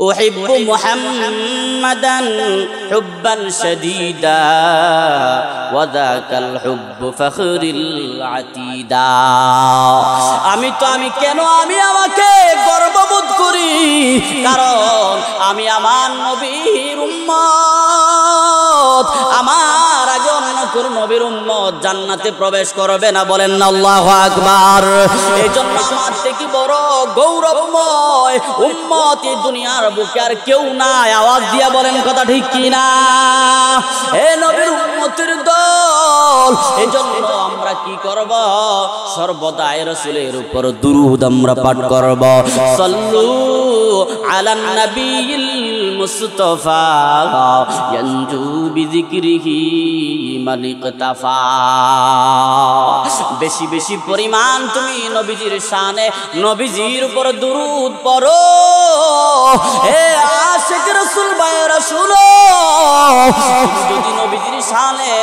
أحب محمدا حبا شديدا وذاك الحب فخر العتيدا আমি কেন আমি আমাকে গর্ববোধ করি কারণ আমি আমার নবীর উম্মত আমার আগে অন্য কোন নবীর উম্মত জান্নাতে প্রবেশ করবে না বলেন না আল্লাহু আকবার এইজন্য আমার থেকে বড় গৌরবময় উম্মত এই দুনিয়ার বুকে আর কেউ নাই আওয়াজ দিয়া বলেন কথা ঠিক কি না হে নবীর উম্মতের দল এইজন্য আমরা কি করব সর্বদা রাসূলের উপর দুরূদ আমরা পাঠ করব সাল্লু আলান নবিয়িল মুস্তাফা ইয়ানজু বিযিকরিহি মান ইকতাফা বেশি বেশি পরিমাণ তুমি নবীজির শানে নবীজির উপর দুরূদ পড়ো হে আশিক রাসূল ভাই রাসূল যদি নবীজির শানে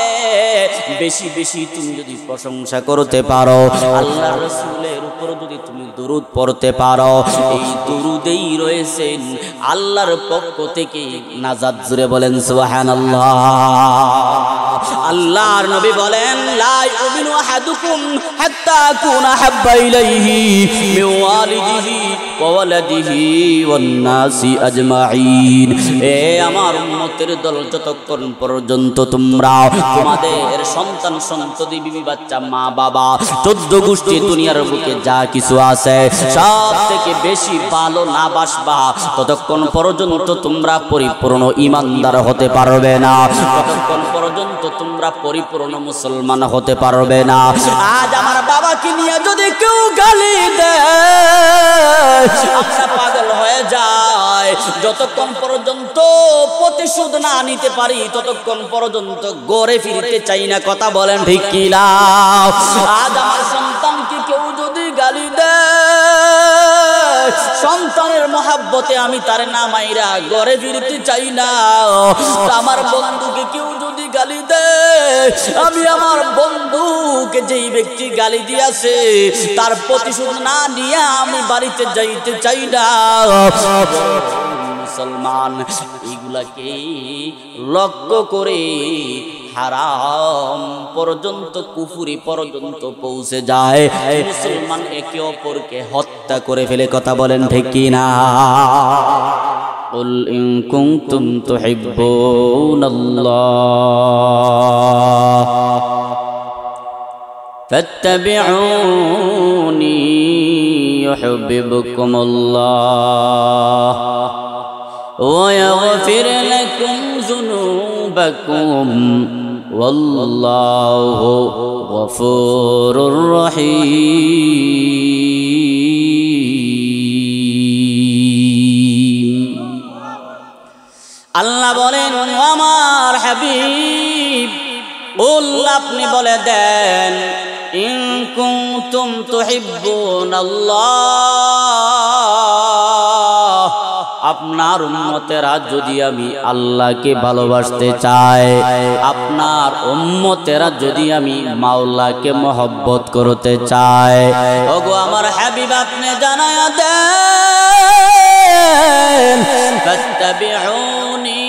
বেশি বেশি তুমি যদি প্রশংসা করতে পারো আল্লাহর রাসূলের উপর যদি তুমি দুরূদ পড়তে পারো এই দুরূদেই রয়েছে আল্লাহর পক্ষ থেকে নাজাত জুড়ে বলেন সুবহানাল্লাহ আল্লাহর নবী বলেন লা ইউমিনু আহাদুকুম হাত্তা আকুনা হাব্বা ইলাইহি মিন ওয়ালিদিহি ওয়া ওয়ালাদিহি ওয়ান নাসি আজমাইন এ আমার উম্মতের দল যতক্ষণ পর্যন্ত তোমরা তোমাদের সন্তান সন্ততি বিবি বাচ্চা মা বাবা 14 গোষ্ঠী দুনিয়ার বুকে যা কিছু আছে সব থেকে বেশি ভালো না বাসবা ততক্ষণ পর্যন্ত তোমরা পরিপূর্ণ ঈমানদার হতে পারবে না ততক্ষণ পর্যন্ত তোমরা পরিপূর্ণ মুসলমান হতে পারবে না আজ আমার বাবাকে নিয়ে যদি কেউ গালি দেয় আমরা পাগল হয়ে যায় যতক্ষণ পর্যন্ত প্রতিশোধ না নিতে পারি ততক্ষণ পর্যন্ত গড়ে ফিরতে চাই না কথা বলেন ঠিক কি না আজ আমার সন্তানকে কেউ যদি গালি দেয় সন্তানের মহাব্বতে আমি তার না মাইরা গড়ে ফিরতে চাই না আমার বন্ধুকে কেউ যদি গালি দেয় আমি আমার বন্ধুকে যেই ব্যক্তি গালি দিয়েছে তার প্রতিশোধ না নিয়ে আমি বাড়িতে যাইতে চাই না মুসলমান এগুলাকে লক্ষ্য করে হারাম পর্যন্ত কুফরি পর্যন্ত পৌঁছে যায় মুসলমান একে অপরকে হত্যা করে ফেলে কথা বলেন ঠিক কি না قل إن كنتم تحبون الله فاتبعوني يحببكم الله ويغفر لكم ذنوبكم والله غفور رحيم আল্লাহ বলেন আমার হাবিব বল আপনি বলে দেন ইন কুনতুম তুহিব্বুনাল্লাহ আপনার উম্মতেরা যদি আমি আল্লাহকে ভালোবাসতে চাই আপনার উম্মতেরা যদি আমি মাওলাকে মহব্বত করতে চাই ওগো আমার হাবিব আপনি জানায়া দেন ফাত্তাবিউনি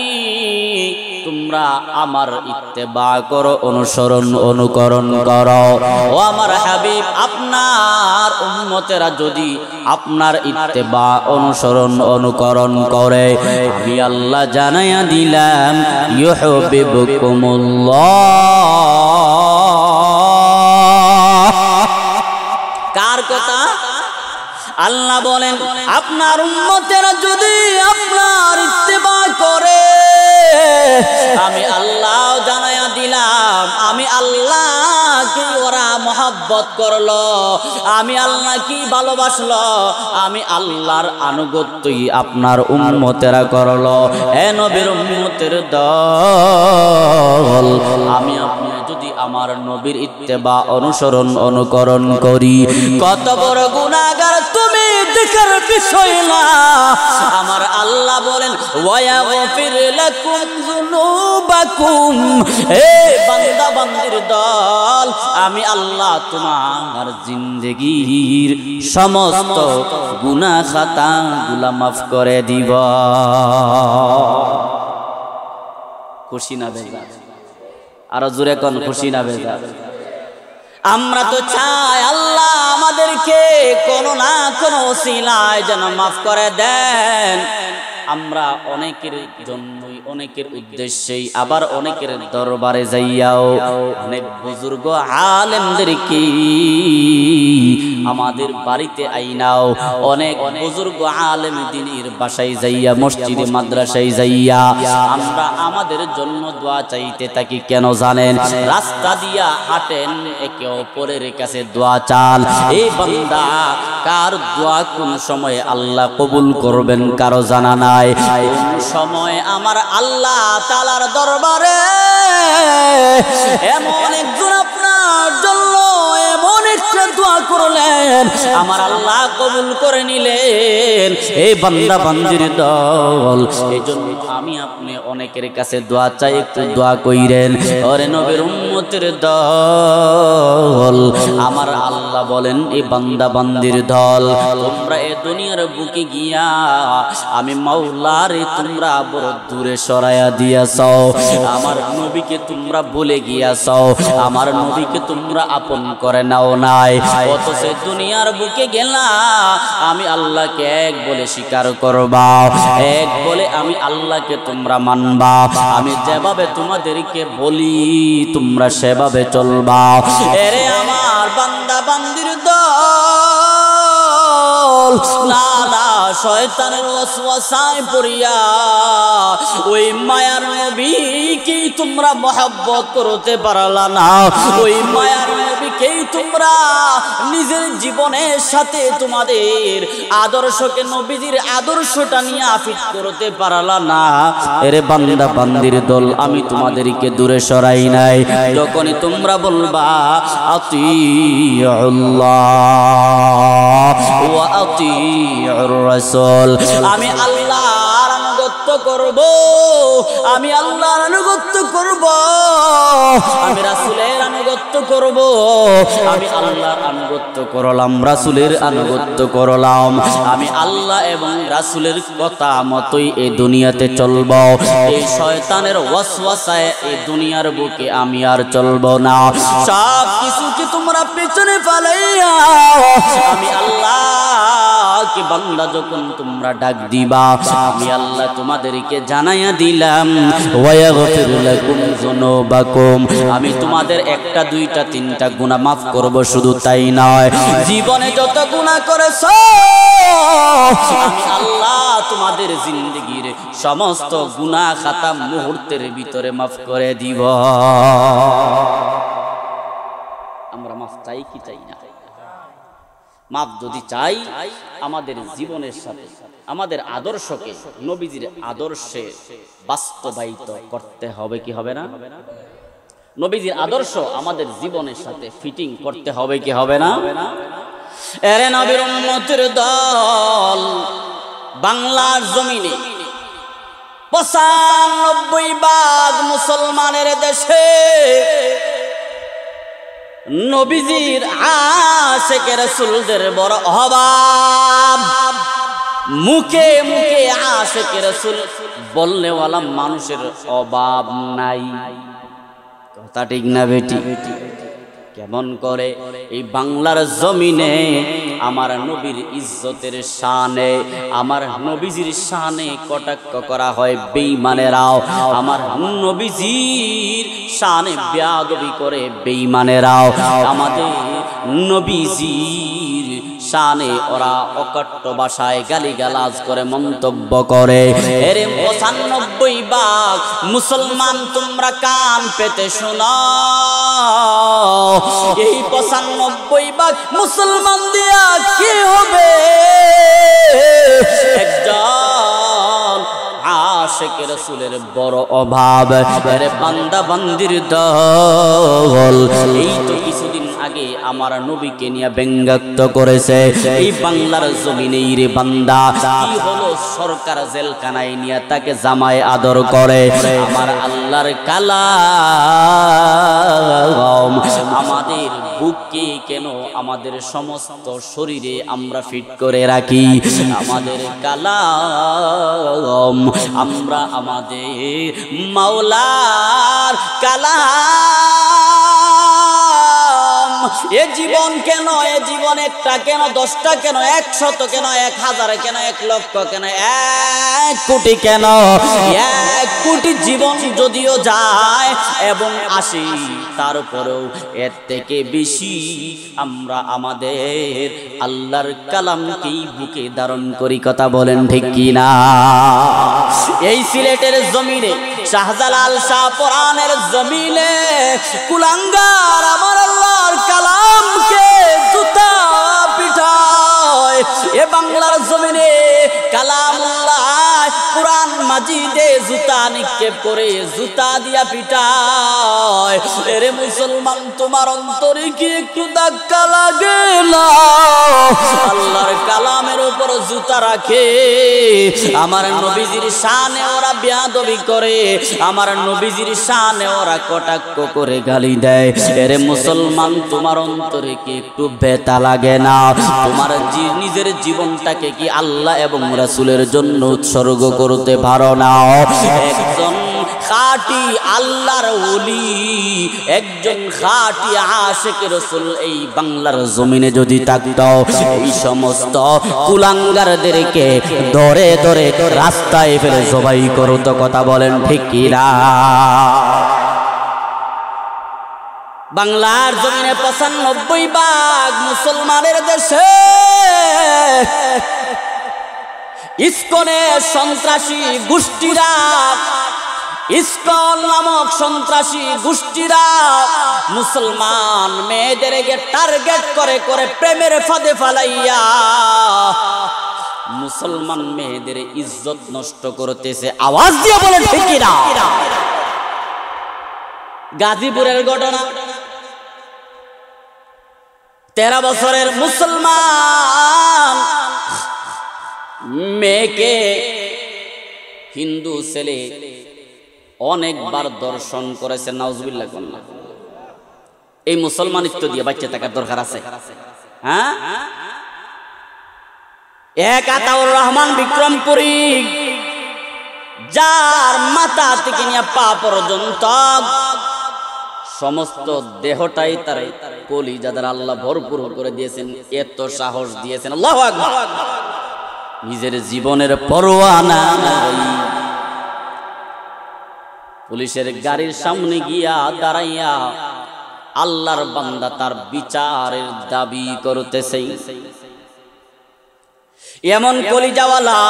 তোমরা আমার ইত্তেবা করো অনুসরণ অনুকরণ করো ও আমার হাবিব আপনার উম্মতেরা যদি আপনার ইত্তেবা অনুসরণ অনুকরণ করে আমি আল্লাহ জানায়া দিলাম ইউহিব্বুকুমুল্লাহ কার কথা আল্লাহ বলেন আপনার উম্মতেরা যদি আপনার ইত্তেবা করে আমি আল্লাহ জানায়া দিলাম আমি আল্লাহকে ওরা মহব্বত করলো আমি আল্লাহ কি ভালোবাসলো আমি আল্লাহর আনুগত্যই আপনার উম্মতেরা করলো হে নবীর উম্মতের দল আমি আপনি যদি আমার নবীর ইত্তেবা অনুসরণ অনুকরণ করি কত বড় গুনাহগার তুমি দেখার বিষয় না আমার আল্লাহ বলেন ওয়ায়াগফির লাকুম যুনুবাকুম, হে বান্দা বান্দির দল, আমি আল্লাহ তোমার জিন্দেগীর সমস্ত গুনাহ খাতাগুলো মাফ করে দিব। খুশি না বেজা? আরো জোরে কোন খুশি না বেজা? আমরা তো চাই আল্লাহ আমাদেরকে কোনো না কোনো ওসিলায় যেন মাফ করে দেন। আমরা অনেকের জন্যই, অনেকের উদ্দেশ্যেই, আবার অনেকের দরবারে যাইয়াও অনেক বুজুর্গ আলেমদেরকে আমাদের বাড়িতে আইনাও, অনেক বুজুর্গ আলেম দ্বীনের বাসায় যাইয়া, মসজিদে মাদ্রাসায় যাইয়া আমরা আমাদের জন্য দোয়া চাইতে থাকি। কেন জানেন? রাস্তা দিয়া হাঁটেন, একে অপরের কাছে দোয়া চান। এই বান্দা কার দোয়া কোন সময়ে আল্লাহ কবুল করবেন কারো জানা নাই। সময় আমার আল্লাহ তাআলার দরবারে এমন একজন আপনার জন্য এমন একটা দোয়া করলেন, আমার আল্লাহ কবুল করে নিলেন। এই বান্দা বান্দির দল, এই জন্য আমি আপনি অনেকের কাছে দোয়া চাই, একটু দোয়া কইরেন। ওরে নবীর উম্মতের দল, আমার আল্লাহ বলেন এই বান্দা বান্দির দল, তোমরা এই দুনিয়ার বুকে গিয়া আমি মাওলারে তোমরা বড় দূরে সরাইয়া দিয়াছো, আমার নবীকে তোমরা ভুলে গিয়াছো, আমার নবীকে তোমরা আপন করে নাও নাই। অথচ দুনিয়ার বুকে গেলা আমি আল্লাহকে এক বলে স্বীকার করবা, এক বলে আমি আল্লাহকে তোমরা মানবা, আমি যেভাবে তোমাদেরকে বলি তোমরা সেভাবে চলবা। এরে আমার বান্দা বান্দির দল, না না শয়তানের ওয়াসওয়াসায় পড়িয়া ওই মায়ার নবীকেই তোমরা মহব্বত করতে পারলা না, ওই মায়ার নবীকেই তোমরা নিজের জীবনের সাথে তোমাদের আদর্শকে, নবীজির আদর্শটা নিয়ে আফিট করতে পারলা না। এরে বান্দা বান্দির দল, আমি তোমাদেরকে দূরে সরাই নাই। যখনই তোমরা বলবা আতিউল্লাহ ওয়া আতিউর রাসূল, আমি আল্লাহর আনুগত্য করব, আমি আল্লাহর আনুগত্য করব, আমি রাসূলের আনুগত্য করব, আমি আল্লাহর আনুগত্য করলাম, রাসূলের আনুগত্য করলাম, আমি আল্লাহ এবং রাসূলের কথা মতোই এই দুনিয়াতে চলব। এই শয়তানের ওয়াসওয়াসায় এই দুনিয়ার বুকে আমি আর চলব না। সব কিছুকে তোমরা পেছনে ফেলাইয়া আমি আল্লাহ কি বান্দা যখন তোমরা ডাক দিবা, আমি আল্লাহ তোমাদেরকে জানাইয়া দিলাম ওয়ায়াগফির লাকুম যুনুবাকুম, আমি তোমাদের একটা দুইটা তিনটা গুনাহ মাফ করব। শুধু তাই নয়, জীবনে যত গুনাহ করেছো আমি আল্লাহ তোমাদের জিন্দেগীর সমস্ত গুনাহ খাতা মুহূর্তের ভিতরে মাফ করে দিব। আমরা মাফ চাই কি চাই না? মাফ যদি চাই, আমাদের জীবনের সাথে আমাদের আদর্শকে নবীজির আদর্শে বাস্তবায়িত করতে হবে কি হবে না? নবীজির আদর্শ আমাদের জীবনের সাথে ফিটিং করতে হবে কি হবে না? এরে নবীর উম্মতের দল, বাংলার জমিনে ৯৫% মুসলমানের দেশে নবীজির আশিকে রাসূলদের বড় অভাব। মুখে মুখে আশিকে রাসূল বলনেওয়ালা মানুষের অভাব নাই। কথা ঠিক না বেটি? কেমন করে এই বাংলার জমিনে আমার নবীর ইজ্জতের শানে, আমার নবীজির শানে কটাক্ষ করা হয় বেঈমানেরাও, আমার নবীজির শানে বেয়াদবি করে বেঈমানেরাও, আমাদের নবীজির শানে ওরা অকট্ট ভাষায় গালিগালাজ করে, মন্তব্য করে। এরে ৯৫% মুসলমান তোমরা কান পেতে শোনো, এই ৯৫% মুসলমান দিয়া কি হবে? একজন আশিকে রাসূলের বড় অভাব। আরে বান্দা বান্দির দল, এই তো কিছুদিন আগে আমার নবীকে নিয়ে ব্যঙ্গাত্ম করেছে। এই বাংলার জমিনে রে বান্দা কি হলো, সরকার জেলখানায় নিয়ে তাকে জামায় আদর করে। আমার আল্লাহর কালাম আমাদের বুকে কেন আমাদের সমস্ত শরীরে আমরা ফিট করে রাখি। আমাদের কালাম আমরা আমাদের মাওলার কালাম। এ জীবন কেন, এ জীবন একটা কেন, 10টা কেন, 100 কেন, 1000 কেন, 1 লক্ষ কেন, 1 কোটি কেন, 1 কোটি জীবন যদিও যায় এবং আসে, তারপরেও এর থেকে বেশি আমরা আমাদের আল্লাহর কালামকেই বুকে ধারণ করি। কথা বলেন ঠিক কিনা? এই সিলেটের জমিনে শাহজালাল শাহপুরানের জমিনে কুলাঙ্গার আমার আল্লাহর কালামকে জুতা পিঠায়। এ বাংলার জমিনে কালামুল্লাহ কুরআন মাজিদে জুতা নিক্ষেপ করে জুতা দিয়া পিটায়। এরে মুসলমান, তোমার অন্তরে কি একটু ধাক্কা লাগে না? আল্লাহর কালামের উপর জুতা রাখে। আমার নবীজির শানে ওরা বেয়াদবি করে, আমার নবীজির শানে ওরা কটাক্ষ করে গালি দেয়। এরে মুসলমান, তোমার অন্তরে কি একটু ব্যথা লাগে না? তোমার নিজের জীবনটাকে কি আল্লাহ এবং রাসূলের জন্য উৎসর্গ করতে পারো না? একজন খাঁটি আল্লাহর ওলি, একজন খাঁটি আশিক রাসূল এই বাংলার জমিনে যদি থাকতো, এই সমস্ত কুলাঙ্গারদেরকে ধরে ধরে রাস্তায় ফেলে জবাই করতো। কথা বলেন ঠিক কিনা? বাংলার জমিনে 95% মুসলমানের দেশে ইসকনের সন্ত্রাসী গোষ্ঠীরা, ইসকন নামক সন্ত্রাসী গোষ্ঠীরা মুসলমান মেয়েদেরকে টার্গেট করে করে প্রেমের ফাঁদে ফালাইয়া মুসলমান মেয়েদের ইজ্জত নষ্ট করতেছে। আওয়াজ দিয়ে বলেন ঠিক কিনা? গাজীপুরের ঘটনা, 13 বছরের মুসলমান মেয়েকে হিন্দু ছেলে অনেকবার দর্শন করেছে। নাউজুবিল্লাহ। এই মুসলমানিত্ব দিয়ে বাচ্চা থাকার দরকার আছে? হ্যাঁ, এক আতাউর রহমান বিক্রমপুরী, যার মাথা থেকে নিয়ে পা পর্যন্ত সমস্ত দেহটাই তার কলিজাদার আল্লাহ ভরপুর করে দিয়েছেন, এত সাহস দিয়েছেন। আল্লাহু আকবার। নিজের জীবনের পরোয়া নাই, পুলিশের গাড়ির সামনে গিয়া দাঁড়াইয়া আল্লাহর বান্দা তার বিচারের দাবি করতেছে। এমন কলিজাওয়ালা,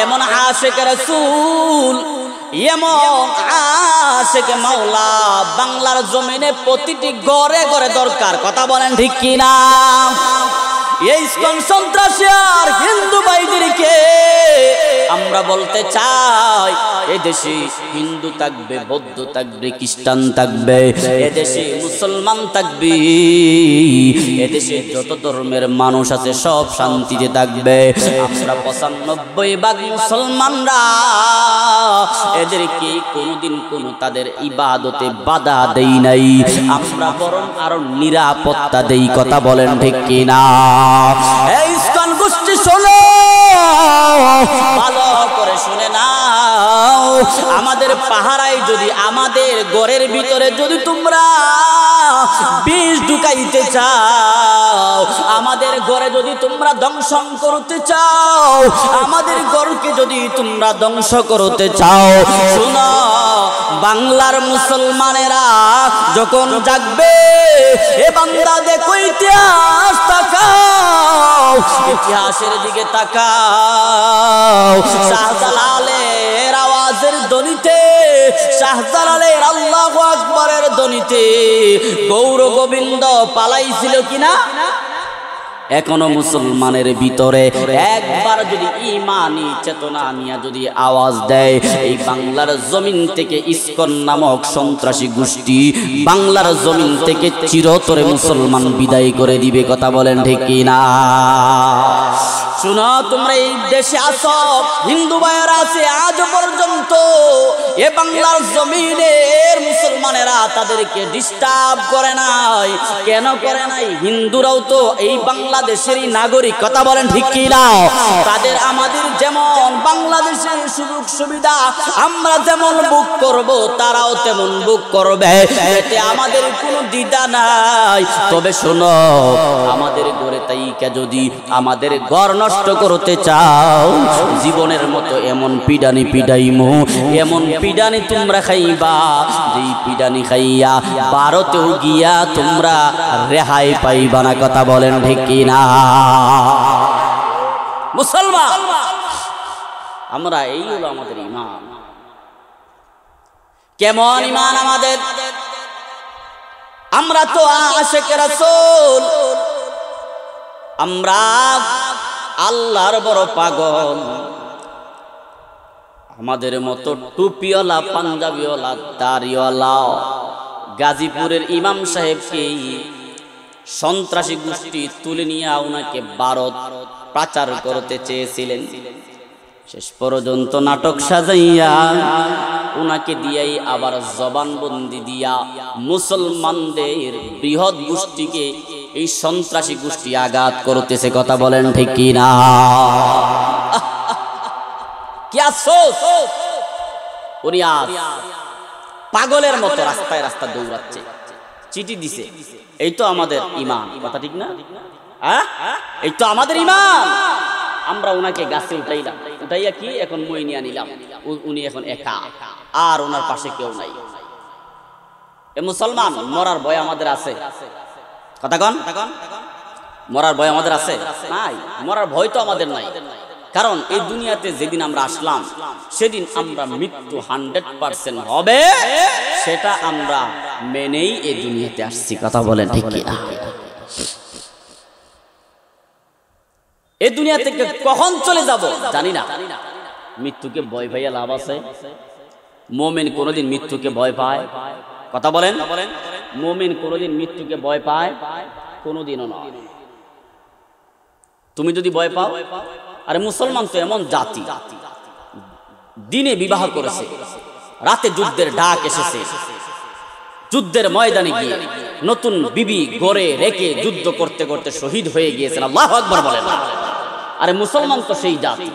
এমন আশিক রাসূল, এমন আশিক মাওলা বাংলার জমিনে প্রতিটি ঘরে ঘরে দরকার। কথা বলেন ঠিক কিনা? এই সন্ত্রাসী আর হিন্দু ভাইদেরকে আমরা বলতে চাই, এদেশে হিন্দু থাকবে, বৌদ্ধ থাকবে, খ্রিস্টান থাকবে, এদেশে মুসলমান থাকবে, এদেশে যত ধর্মের মানুষ আছে সব শান্তিতে থাকবে। আমরা 95% মুসলমানরা এদেরকে কোনোদিন কোনো তাদের ইবাদতে বাধা দেই নাই, আমরা বরং আরো নিরাপত্তা দেই। কথা বলেন ঠিক কিনা? এই ইসকন গোষ্ঠী শোনো, ভালো করে শুনে নাও। আমাদের পাহারায় যদি, আমাদের ঘরের ভিতরে যদি তোমরা বিষ ঢুকাইতে চাও, আমাদের ঘরে যদি তোমরা ধ্বংস করতে চাও, আমাদের ঘরকে যদি তোমরা ধ্বংস করতে চাও, শোনো, বাংলার মুসলমানেরা যখন জাগবে, এ বান্দা দেখো ইতিহাস তাকাও, ইতিহাসের দিকে তাকাও। শাহজালালের আওয়াজের ধ্বনিতে, শাহজালালের আল্লাহু আকবারের ধ্বনিতে গৌর গোবিন্দ পালাইছিল কিনা? এখনো মুসলমানের ভিতরে একবার যদি ঈমানি চেতনা নিয়ে যদি আওয়াজ দেয়, এই বাংলার জমিন থেকে ইসকন নামক সন্ত্রাসী গোষ্ঠী বাংলার জমিন থেকে চিরতরে মুসলমান বিদায় করে দিবে। কথা বলেন ঠিক কি না? শুনো, তোমরা এই দেশে আসো, হিন্দু ভাইয়েরা আছে, আজ পর্যন্ত এ বাংলার জমিনের মুসলমানেরা তাদেরকে ডিস্টার্ব করে নাই। কেন করে নাই? হিন্দুরাও তো এই বাংলাদেশেরই নাগরিক। কথা বলেন ঠিক কি না? তাদের আমাদের যেমন বাংলাদেশের সুযোগ সুবিধা আমরা যেমন বুক করব, তারাও তেমন বুক করবে, এতে আমাদের কোনো দ্বিধা নাই। তবে শোনো, আমাদের ঘরে তাইকা যদি আমাদের ঘর নষ্ট করতে চাও, জীবনের মতো এমন পিডানি পিডাইমু, এমন পিডানি তোমরা খাইবা, যেই পিডানি খাইয়া ভারতেও গিয়া তোমরা রেহাই পাইবা না। কথা বলেন ঠিক কি না? মুসলমান আমরা, এই হলো আমাদের ঈমান। কেমন ঈমান আমাদের? আমরা তো আশিকে রাসূল, আমরা আল্লাহর বড় পাগল। আমাদের মতো টুপিওয়ালা, পাঞ্জাবিওয়ালা, দাড়িওয়ালা গাজীপুরের ইমাম সাহেবকে সন্ত্রাসী গোষ্ঠী তুলে নিয়ে ওনাকে ভারত পাচার করতে চেয়েছিলেন। শেষ পর্যন্ত নাটক সাজাইয়া ওনাকে দিয়াই আবার জবানবন্দি দিয়া মুসলমানদের বৃহৎ গোষ্ঠীকে এই সন্ত্রাসী গোষ্ঠী আঘাত করতেছে। কথা বলেন ঠিক কি না? উনি আজ পাগলের মতো রাস্তায় রাস্তা দৌড়াচ্ছে, চিঠি দিছে। এই তো আমাদের ঈমান। কথা ঠিক না? এই তো আমাদের ঈমান। আমরা ওনাকে গাছে উঠাইলাম, উঠাইয়া কি এখন মই নিয়ে নিলাম, উনি এখন একা, আর ওনার পাশে কেউ নাই। এ মুসলমান, মরার ভয় আমাদের আছে? কথা কন, মরার ভয় আমাদের আছে? নাই, মরার ভয় তো আমাদের নাই। কারণ এই দুনিয়াতে যেদিন আমরা আসলাম, সেদিন আমরা মৃত্যু 100% হবে, সেটা আমরা মেনেই এই দুনিয়াতে আসছি। কথা বলেন ঠিক কি না? এই দুনিয়া থেকে কখন চলে যাব জানি না। মৃত্যুকে ভয় পাইয়া লাভ আছে? মুমিন কোনোদিন মৃত্যুকে ভয় পায়? কথা বলেন, মুমিন কোনোদিন মৃত্যুকে ভয় পায়? কোনোদিনও না। তুমি যদি ভয় পাও, আরে মুসলমান তো এমন জাতি, দিনে বিবাহ করেছে, রাতে যুদ্ধের ডাক এসেছে, যুদ্ধের ময়দানে গিয়ে নতুন বিবি গড়ে রেখে যুদ্ধ করতে করতে শহীদ হয়ে গিয়েছেন। আল্লাহু আকবার বলেন। আরে মুসলমান তো সেই জাতি।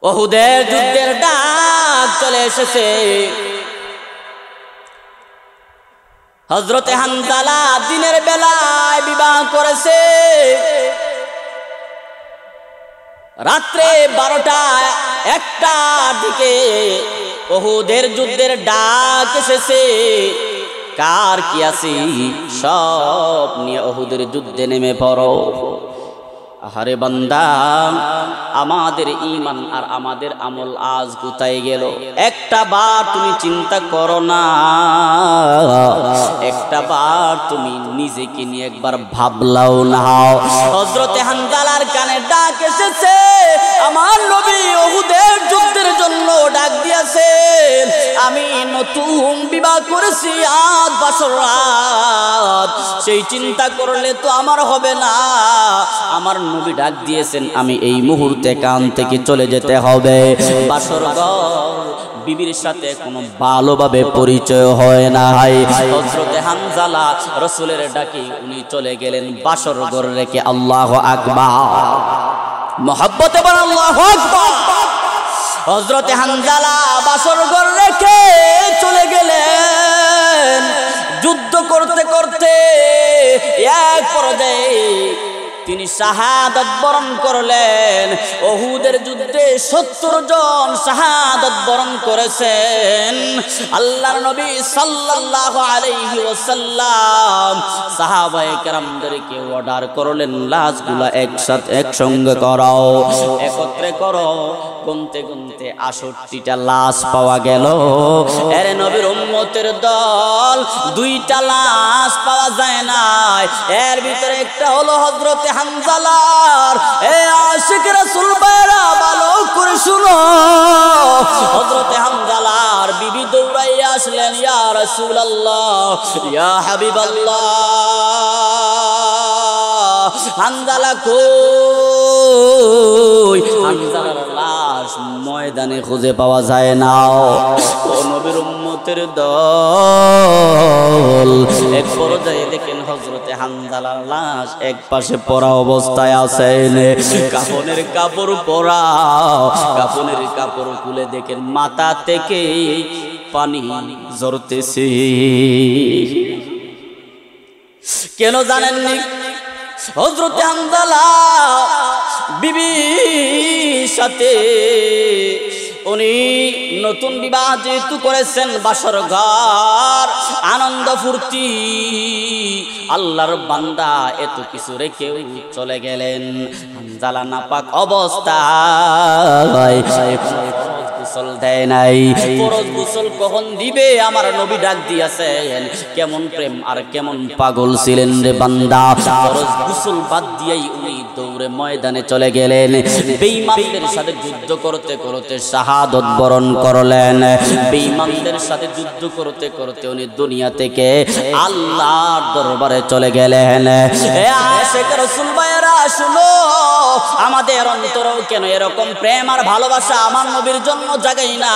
উহুদের যুদ্ধের ডাক চলে এসেছে, হযরতে হানজালা দিনের বেলায় বিবাহ করেছে, রাত্রে 12টা 1টার দিকে উহুদের যুদ্ধের ডাক এসেছে। কার কি আছে সব নিয়ে উহুদের যুদ্ধে নেমে পড়ো। আরে বান্দা, আমাদের ঈমান আর আমাদের আমল আজ কোথায় গেল? একটা বার তুমি চিন্তা করো না, একটা বার তুমি নিজেকে নিয়ে একবার ভাবলাও না। হযরতে হানজালার কানে ডাক এসেছে, আমার নবী উহুদের যুদ্ধের জন্য ডাক দিয়েছেন। আমি নতুন বিবাহ করেছি, আজ বাসর রাত, সেই চিন্তা করলে তো আমার হবে না। আমার নবী ডাক দিয়েছেন, আমি এই মুহূর্তে কান থেকে চলে যেতে হবে। বাসর ঘর বিবির সাথে কোনো ভালোভাবে পরিচয় হয় না। হযরতে হানজালা রাসূলের ডাকে উনি চলে গেলেন বাসর ঘর রেখে। আল্লাহু আকবার, মুহাব্বতে বলেন আল্লাহু আকবার। হযরতে হানজালা বাসর ঘর রেখে চলে গেলেন। যুদ্ধ করতে করতে এক পর্যায়ে তিনি শাহাদাত বরণ করলেন। উহুদের যুদ্ধে 70 জন শাহাদাত বরণ করেছেন। আল্লাহর নবী সাল্লাল্লাহু আলাইহি ওয়াসাল্লাম সাহাবায়ে কেরামদেরকে অর্ডার করলেন, লাশগুলা একসঙ্গে করো, একত্রে করো। গুনতে গুনতে 68টা লাশ পাওয়া গেল। এর নবীর উম্মতের দল 2টা লাশ পাওয়া যায় না। এর ভিতরে একটা হলো হযরতে হামজালার। এ আশিক রাসূল ভাইরা ভালো করে শুনো, হযরতে হামজালার বিবি দৌড়াইয়া আসলেন, ইয়া রাসূলুল্লাহ, ইয়া হাবিবাল্লাহ, হামজালা কই? হামজালার লাশ ময়দানে খুঁজে পাওয়া যায় না। ও নবীর উম্মতের দল এক পর্যায়ে দেখেন হযরতে হামজালার লাশ এক পাশে পড়া অবস্থায় আছে। কাফনের কাপড় পরা, কাফনের কাপড় খুলে দেখেন মাথা থেকে পানি ঝরতেছে। কেন জানেননি? হযরতে হামজালা বিবির সাথে উনি নতুন বিবাহ যেহেতু করেছেন, বাসর ঘর, আনন্দ ফুর্তি, আল্লাহর বান্দা এত কিছু রেখেও চলে গেলেন। হামজালা নাপাক অবস্থায় গোসল দেয় নাই। ফরজ গোসল কখন দিবে? আমার নবী ডাক দিয়েছেন। কেমন প্রেম আর কেমন পাগল ছিলেন রে বান্দা! ফরজ গোসল বাদ দিয়েই উনি দৌড়ে ময়দানে চলে গেলেন। বেঈমানদের সাথে যুদ্ধ করতে করতে শাহাদাত বরণ করলেন। বেঈমানদের সাথে যুদ্ধ করতে করতে উনি দুনিয়া থেকে আল্লাহর দরবারে চলে গেলেন। এ আশিক রাসূল ভাইরা শুনো, আমাদের অন্তরেও কেন এরকম প্রেম আর ভালোবাসা আমার নবীর জন্য জাগাই না?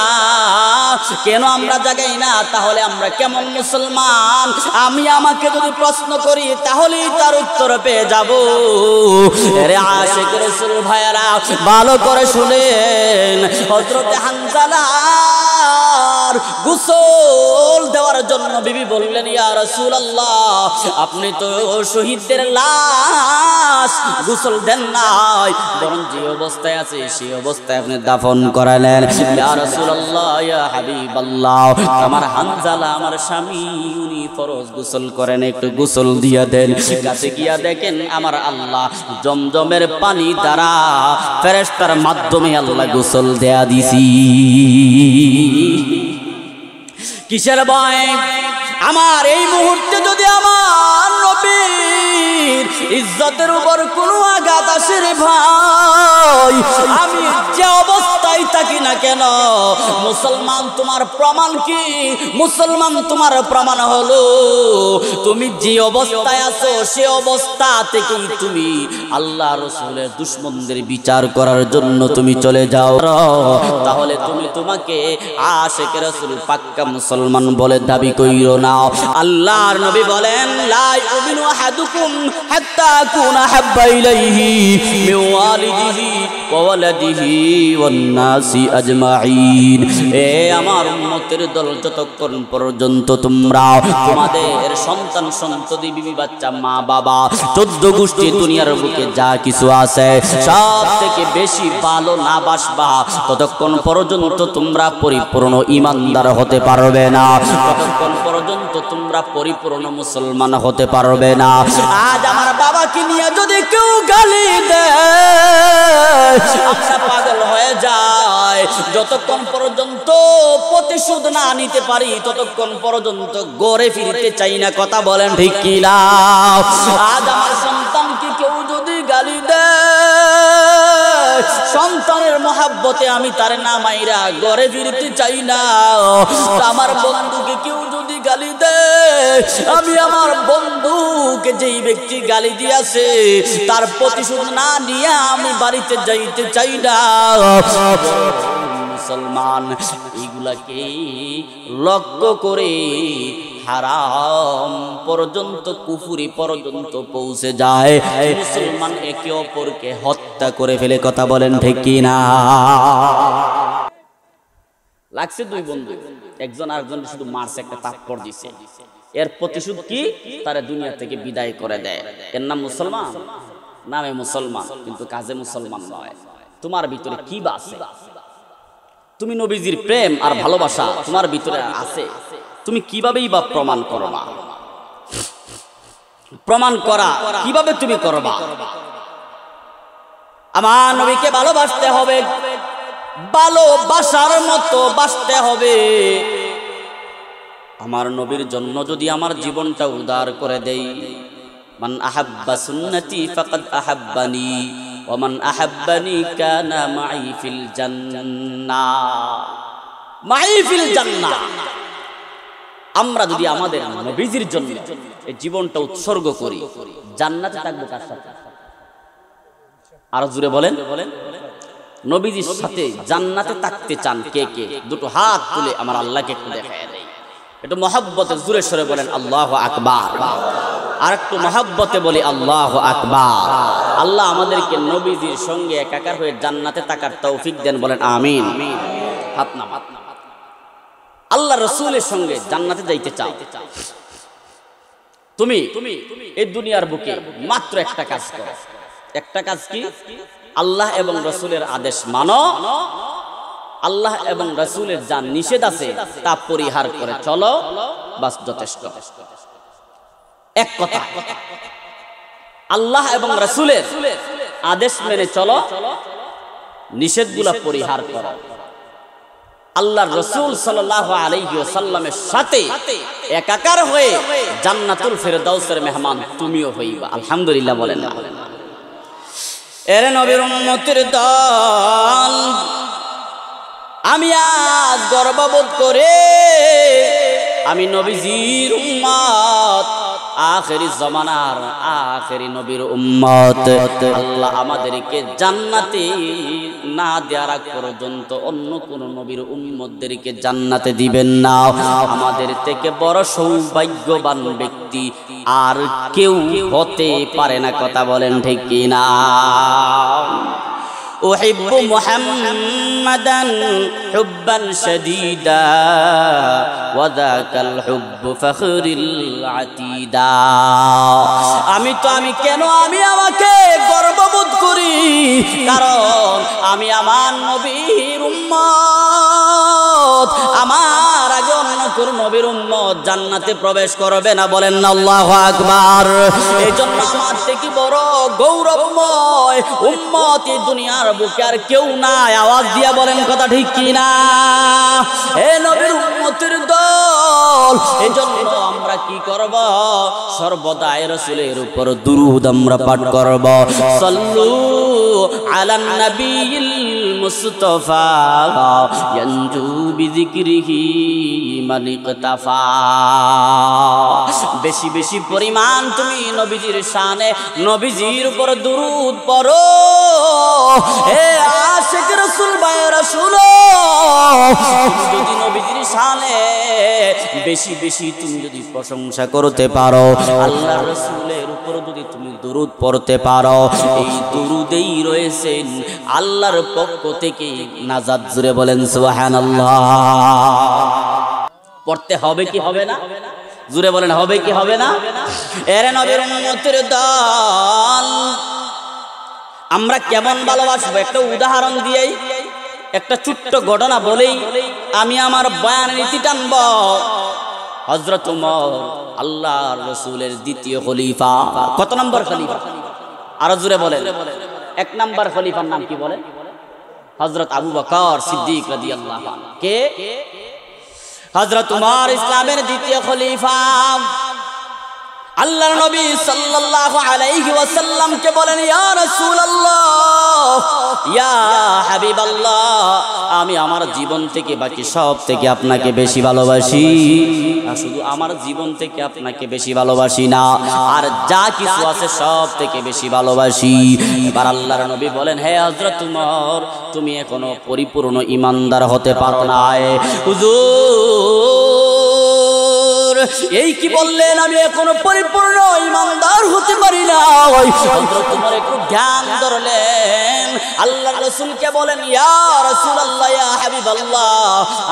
কেন আমরা জাগাই না? তাহলে আমরা কেমন মুসলমান? আমি আমাকে যদি প্রশ্ন করি তাহলেই তার উত্তর পেয়ে যাব। আরে আশিক রাসূল ভাইরা ভালো করে শুনেন, হযরতে হামজালার গোসল দেওয়ার জন্য বিবি বললেন, ইয়া রাসূলুল্লাহ, আপনি তো শহীদদের লাশ গোসল দেন নাই, বরং যে অবস্থায় আছে সেই অবস্থায় আপনি দাফন করালেন। ইয়া রাসূলুল্লাহ, ইয়া হাবিবাল্লাহ, আমার হামজালা আমার স্বামী, উনি ফরজ গোসল করেন, একটু গোসল দিয়া দেন। কাছে গিয়া দেখেন আমার আল্লাহ জমজমের পানি দ্বারা ফেরেশতার মাধ্যমে আল্লাহ গোসল দেয়া দিছি। কিসের ভয়? আমার এই মুহূর্তে যদি আমার নবীর ইজ্জতের উপর কোনো আঘাত আসে রে ভাই, আমি যে অবস্থায় থাকি না কেন, মুসলমান তোমার প্রমাণ কি? মুসলমান তোমার প্রমাণ হলো তুমি যে অবস্থায় আছো সে অবস্থা থেকেই তুমি আল্লাহ রাসূলের দুশমনদের বিচার করার জন্য তুমি চলে যাও। তাহলে তুমি তোমাকে আশিক রাসূল পাক্কা মুসলমান বলে দাবি কইরো না। আল্লাহর নবী বলেন, লা ইউমিনু আহাদুকুম হাত্তা আকুনা হাব্বা ইলাইহি মিন ওয়ালিদিহি ওয়া ওয়ালাদিহি ওয়ান নাসি আজমাইন। এ আমার উম্মতের দল, যতক্ষণ পর্যন্ত তোমরা তোমাদের সন্তান সন্ততি বিবি বাচ্চা মা বাবা 14 গোষ্ঠী দুনিয়ার বুকে যা কিছু আছে সব থেকে বেশি ভালো না বাসবা, ততক্ষণ পর্যন্ত তোমরা পরিপূর্ণ ঈমানদার হতে পারবে না, ততক্ষণ পর্যন্ত তোমরা পরিপূর্ণ মুসলমান হতে পারবে না। আজ আমার বাবাকে নিয়ে যদি কেউ গালি দেয় আমরা পাগল হয়ে যায়। যতক্ষণ পর্যন্ত প্রতিশোধ না নিতে পারি ততক্ষণ পর্যন্ত গড়ে ফিরতে চাই না। কথা বলেন ঠিক কি না? আজ আমার সন্তানকে কেউ যদি গালি দেয়, সন্তানের মহাব্বতে আমি তার না মাইরা গড়ে ফিরতে চাই না। আমার বন্ধুকে কেউ যদি গালি দেয়, আমি আমার বন্ধুকে যেই ব্যক্তি গালি দিয়েছে তার প্রতিশোধ না নিয়ে আমি বাড়িতে যাইতে চাই না। মুসলমান এগুলাকে লক্ষ্য করে হারাম পর্যন্ত, কুফরি পর্যন্ত পৌঁছে যায়। মুসলমান একে অপরকে হত্যা করে ফেলে। কথা বলেন ঠিক কি না? লাগছে দুই বন্ধু, একজন আরেকজন শুধু মারছে, একটা থাপ্পড় দিছে, এর প্রতিশোধ কি? তারা দুনিয়া থেকে বিদায় করে দেয়। এর নাম মুসলমান? নামে মুসলমান কিন্তু কাজে মুসলমান নয়। তোমার ভিতরে কি বা আছে? তুমি নবীজির প্রেম আর ভালোবাসা তোমার ভিতরে আছে, তুমি কিভাবেই বা প্রমাণ করবা? প্রমাণ করা কিভাবে তুমি করবা? আমার নবীকে ভালোবাসতে হবে, ভালোবাসার মতো বাসতে হবে। আমার নবীর জন্য যদি আমার জীবনটা উদার করে দেই, মান আহাব্বা সুন্নতি ফাকাদ আহাব্বানি ওয়া মান আহাব্বানি কানা মাই ফিল জান্নাহ, মাই ফিল জান্নাহ। আমরা যদি আমাদের নবীজির জন্য এই জীবনটা উৎসর্গ করি, জান্নাতে থাকবো কার সাথে? আর জোরে বলেন, নবীজির সাথে জান্নাতে থাকতে চান কে কে? দুটো হাত তুলে আমার আল্লাহকে একটু দেখায় দেই, একটু মহব্বতে জোরে সরে বলেন আল্লাহু আকবার। আর একটু মহব্বতে বলি আল্লাহু আকবার। আল্লাহ আমাদেরকে নবীজির সঙ্গে একাকার হয়ে জান্নাতে থাকার তৌফিক দেন, বলেন আমিন। হাত না, আল্লাহ রাসূলের সঙ্গে জান্নাতে যাইতে চাও, তুমি এই দুনিয়ার বুকে মাত্র একটা কাজ করো। একটা কাজ কি? আল্লাহ এবং রাসূলের আদেশ মানো, আল্লাহ এবং রাসূলের যা নিষেধ আছে তা পরিহার করে চলো, বাস যথেষ্ট। এক কথা, আল্লাহ এবং রাসূলের আদেশ মেনে চলো, নিষেধগুলো পরিহার করো। আল্লাহর রাসূল সাল্লাল্লাহু আলাইহি ওয়াসাল্লামের সাথে একাকার হয়ে জান্নাতুল ফেরদাউসের মেহমান তুমিও হইবা। আলহামদুলিল্লাহ বলেন না? এর নবীর উম্মতের দল, আমি আজ গর্ববোধ করে আমি নবীজির উম্মত, আখেরি জমানার আখেরি নবীর উম্মত। আল্লাহ আমাদেরকে জান্নাতে না দেওয়ার আগ পর্যন্ত অন্য কোন নবীর উম্মতদেরকে জান্নাতে দিবেন না। আমাদের থেকে বড় সৌভাগ্যবান ব্যক্তি আর কেউ হতে পারে না। কথা বলেন ঠিক কিনা? أحب محمدا حبا شديدا وذاك الحب فخر العتيدا। আমি কেন আমি আমাকে গর্ববোধ করি, কারণ আমি আমার নবীর উম্মত। আমার আগে অন্য কোন নবীর উম্মত জান্নাতে প্রবেশ করবে না, বলেন না আল্লাহু আকবার। এইজন্য আমার থেকে বড় গৌরবময় উম্মত এই দুনিয়ার বুকে আর কেউ নাই। আওয়াজ দিয়া বলেন কথা ঠিক কিনা? এ নবীর উম্মতের দল, এইজন্য আমরা কি করব? সর্বদা রাসূলের উপর দুরূদ আমরা পাঠ করব। সাল্লু আলান নবিয়িল মুস্তাফা ইয়ানজু বিযিকরিহি মান ইকতাফা। বেশি বেশি পরিমাণ তুমি নবীজির শানে, নবীজির উপর দুরূদ পড়ো। হে আশিক রাসূল ভাইরা শুনো, যদি নবীজির শানে বেশি বেশি তুমি যদি প্রশংসা করতে পারো, আল্লাহর রাসূলের উপর যদি তুমি দুরূদ পড়তে পারো, এই দুরূদেই রয়েছে আল্লাহর পক্ষ থেকে নাজাত। জুড়ে বলেন সুবহানাল্লাহ। পড়তে হবে কি হবে না? জুড়ে বলেন হবে কি হবে না? এর নবীর উম্মতের দল, আমরা কেমন ভালোবাসবো একটা উদাহরণ দিয়েই, একটা ছোট্ট ঘটনা বলেই আমি আমার বয়ানের নীতি টানব। হযরত ওমর আল্লাহর রাসূলের দ্বিতীয় খলিফা। কত নম্বর খলিফা? আরো জোরে বলেন। এক নম্বর খলিফার নাম কি বলেন? হযরত আবু বকর সিদ্দিক রাদিয়াল্লাহু আনহু। কে? হযরত ওমর ইসলামের দ্বিতীয় খলিফা। আল্লাহর নবী সাল্লাল্লাহু আলাইহি ওয়াসাল্লাম কে বলেন, ইয়া রাসূলুল্লাহ, ইয়া হাবিবাল্লাহ, আমি আমার জীবন থেকে বাকি সব থেকে আপনাকে বেশি ভালোবাসি। আর শুধু আমার জীবন থেকে আপনাকে বেশি ভালোবাসি না, আর যা কিছু আছে সব থেকে বেশি ভালোবাসি। এবার আল্লাহর নবী বলেন, হে হযরত ওমর, তুমি এখনো পরিপূর্ণ ঈমানদার হতে পারো না। হুজুর, এই কি বললেন? আমি এখনো পরিপূর্ণ ঈমানদার হতে পারি না। হযরত ওমর একটু ধ্যান ধরলেন, আল্লাহর রাসূলকে বলেন, ইয়া রাসূলুল্লাহ, ইয়া হাবিবাল্লাহ,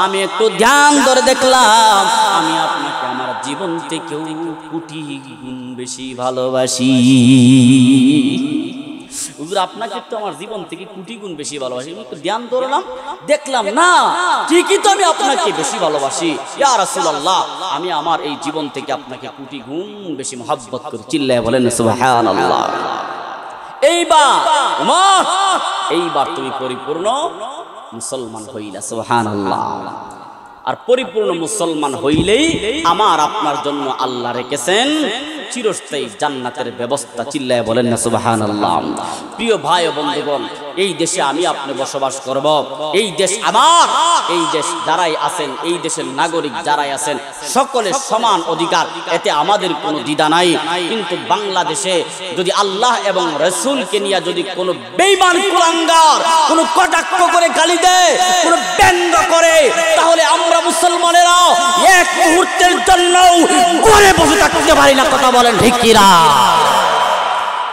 আমি একটু ধ্যান ধরে দেখলাম আমি আপনাকে আমার জীবন থেকেও কোটি গুণ বেশি ভালোবাসি। হুজুর আপনাকে তো আমার জীবন থেকে কোটি গুণ বেশি ভালোবাসি। আমি তো ধ্যান ধরলাম, দেখলাম না ঠিকই তো আমি আপনাকে বেশি ভালোবাসি। ইয়া রাসূলুল্লাহ, আমি আমার এই জীবন থেকে আপনাকে কোটি গুণ বেশি মহব্বত করি। চিল্লায়ে বলেন সুবহানাল্লাহ। এইবার তুমি পরিপূর্ণ মুসলমান হইলা। সুবহানাল্লাহ। আর পরিপূর্ণ মুসলমান হইলেই আমার আপনার জন্য আল্লাহ রেখেছেন চিরস্থায়ী জান্নাতের ব্যবস্থা। চিল্লায়ে বলেন না সুবহানাল্লাহ। প্রিয় ভাই ও বন্ধুগণ, এই দেশে আমি আপনি বসবাস করব, এই দেশ আমার, এই দেশ যারাই আছেন, এই দেশের নাগরিক যারাই আছেন সকলের সমান অধিকার, এতে আমাদের কোনো দ্বিধা নাই। কিন্তু বাংলাদেশে যদি আল্লাহ এবং রাসূলকে নিয়ে যদি কোনো বেঈমান কুলাঙ্গার কোনো কটাক্ষ করে গালি দেয়, কোনো ব্যঙ্গ করে, তাহলে আমরা মুসলমানেরা এক মুহূর্তের জন্য ঘরে বসে থাকতে পারি না। কথা বলেন ঠিক কি না?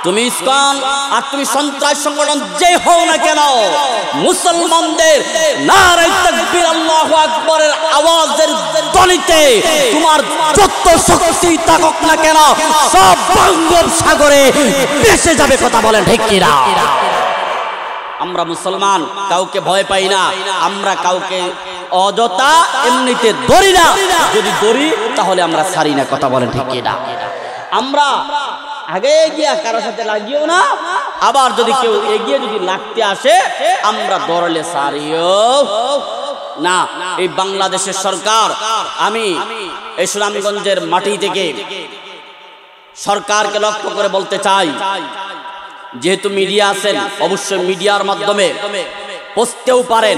তুমি ইসলাম আর তুমি সন্ত্রাস সংগঠন যে হও না কেন, মুসলমানদের নারে তাকবীর আল্লাহু আকবারের আওয়াজের ধ্বনিতে তোমার যত শক্তি থাকুক না কেন সব বঙ্গোপসাগরে ভেসে যাবে। কথা বলেন ঠিক কি না? আমরা মুসলমান কাউকে ভয় পাই না, আমরা কাউকে অযথা এমনিতে ধরি না, যদি ধরি তাহলে আমরা ছাড়ি না। কথা বলেন ঠিক কি না? আমরা আগে গিয়া কারোর সাথে লাগিও না, আবার যদি কেউ এগিয়ে যদি লাগতে আসে আমরা ধরলে ছাড়িও না। এই বাংলাদেশের সরকার, আমি এই সুনামগঞ্জের মাটি থেকে সরকারকে লক্ষ্য করে বলতে চাই, যেহেতু মিডিয়া আছেন অবশ্যই মিডিয়ার মাধ্যমে পৌঁছতেও পারেন।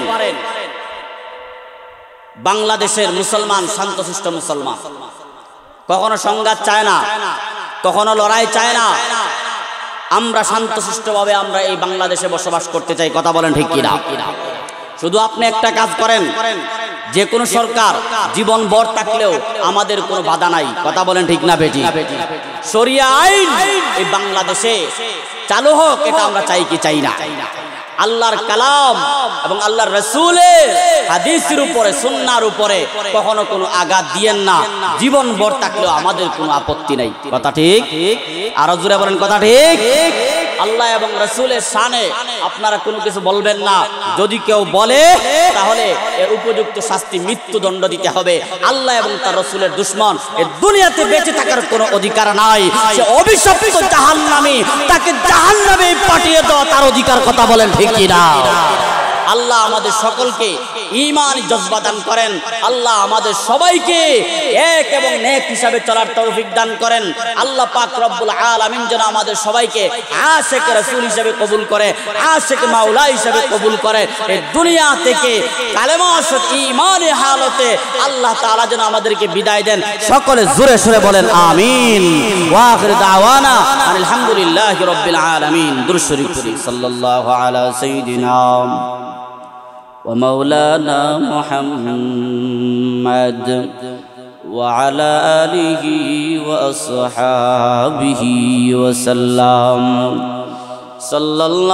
বাংলাদেশের মুসলমান শান্তশিষ্ট মুসলমান, কখনো সংঘাত চায় না, কখনো লড়াই চায় না। আমরা শান্তশিষ্টভাবে আমরা এই বাংলাদেশে বসবাস করতে চাই। কথা বলেন ঠিক কিনা? শুধু আপনি একটা কাজ করেন, যে কোনো সরকার জীবন ভর থাকলেও আমাদের কোনো বাধা নাই। কথা বলেন ঠিক না বেটি? শরিয়া আইন এই বাংলাদেশে চালু হোক, এটা আমরা চাই কি চাই না? আল্লাহর কালাম এবং আল্লাহর রাসূলের হাদিসের উপরে, সুন্নাহর উপরে কখনো কোনো আঘাত দিয়েন না। জীবন ভর থাকলেও আমাদের কোনো আপত্তি নাই। কথা ঠিক? আরো জোরে বলেন কথা ঠিক? আল্লাহ এবং রাসূলের শানে আপনারা কোনো কিছু বলবেন না। যদি কেউ বলে তাহলে এর উপযুক্ত শাস্তি, মৃত্যুদণ্ড দিতে হবে। আল্লাহ এবং তার রাসূলের দুশমন এই দুনিয়াতে বেঁচে থাকার কোনো অধিকার নাই। সে অভিশপ্ত জাহান্নামী, তাকে জাহান্নামে পাঠিয়ে দাও তার অধিকার। কথা বলেন ঠিক কি না? আল্লাহ আমাদের সকলকে ঈমানি জজবা দান করেন। আল্লাহ আমাদের সবাইকে এক এবং নেক হিসাবে চলার তৌফিক দান করেন। আল্লাহ পাক রব্বুল আলামিন যেন আমাদের সবাইকে আশিক রাসূল হিসেবে কবুল করে, আশিক মাওলা হিসেবে কবুল করে। এই দুনিয়া থেকে কালেমা সহ ঈমানি হালতে আল্লাহ তাআলা যেন আমাদেরকে বিদায় দেন। সকলে জোরে সুরে বলেন আমিন। ওয়া আখির দাওয়ানা আলহামদুলিল্লাহি রাব্বিল আলামিন। দুরূদ শরীফ পড়ি। সাল্লাল্লাহু আলা সাইয়্যিদিনা ومولانا محمد وعلى آله وأصحابه وسلم صلى الله